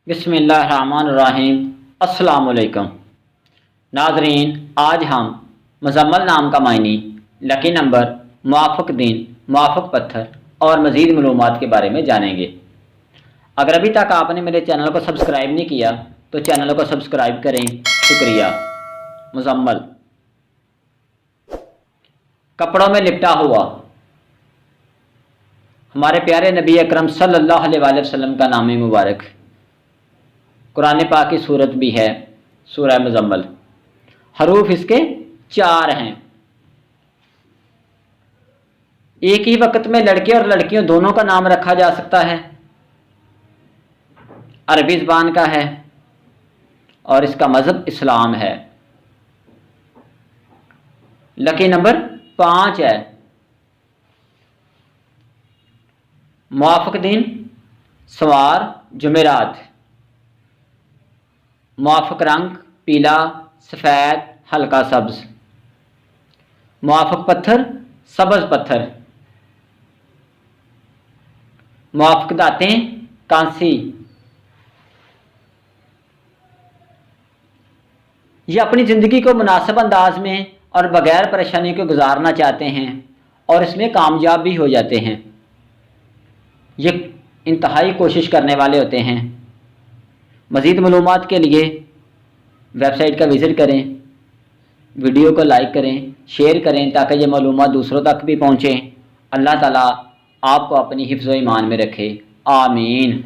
बिस्मिल्लाहिर्रहमानिर्रहीम। अस्सलाम वालेकुम नाज़रीन, आज हम मुज़म्मल नाम का मायनी, लकी नंबर, मुआफ़िक़ दिन, मुआफ़िक़ पत्थर और मज़ीद मालूमात के बारे में जानेंगे। अगर अभी तक आपने मेरे चैनल को सब्सक्राइब नहीं किया तो चैनल को सब्सक्राइब करें। शुक्रिया। मुज़म्मल, कपड़ों में लिपटा हुआ। हमारे प्यारे नबी अकरम सल्लल्लाहु अलैहि वसल्लम का नाम मुबारक। कुरान पाक की सूरत भी है सूरह मुज़म्मल। हरूफ इसके 4 हैं। एक ही वक्त में लड़के और लड़कियों दोनों का नाम रखा जा सकता है। अरबी ज़बान का है और इसका मज़हब इस्लाम है। लकी नंबर 5 है। मुआफ़िक़ दिन सवार जुमेरात। मुआफ़िक़ रंग पीला, सफ़ेद, हल्का सब्ज़। मुआफ़िक़ पत्थर सब्ज़ पत्थर। मुआफ़िक़ दातें कांसी। ये अपनी ज़िंदगी को मुनासिब अंदाज में और बग़ैर परेशानी के गुजारना चाहते हैं और इसमें कामयाब भी हो जाते हैं। ये इंतहाई कोशिश करने वाले होते हैं। मज़ीद मालूमात के लिए वेबसाइट का विज़िट करें, वीडियो को लाइक करें, शेयर करें ताकि ये मालूमात दूसरों तक भी पहुँचें। अल्लाह ताला आपको अपनी हिफ्ज़ व ईमान में रखे। आमीन।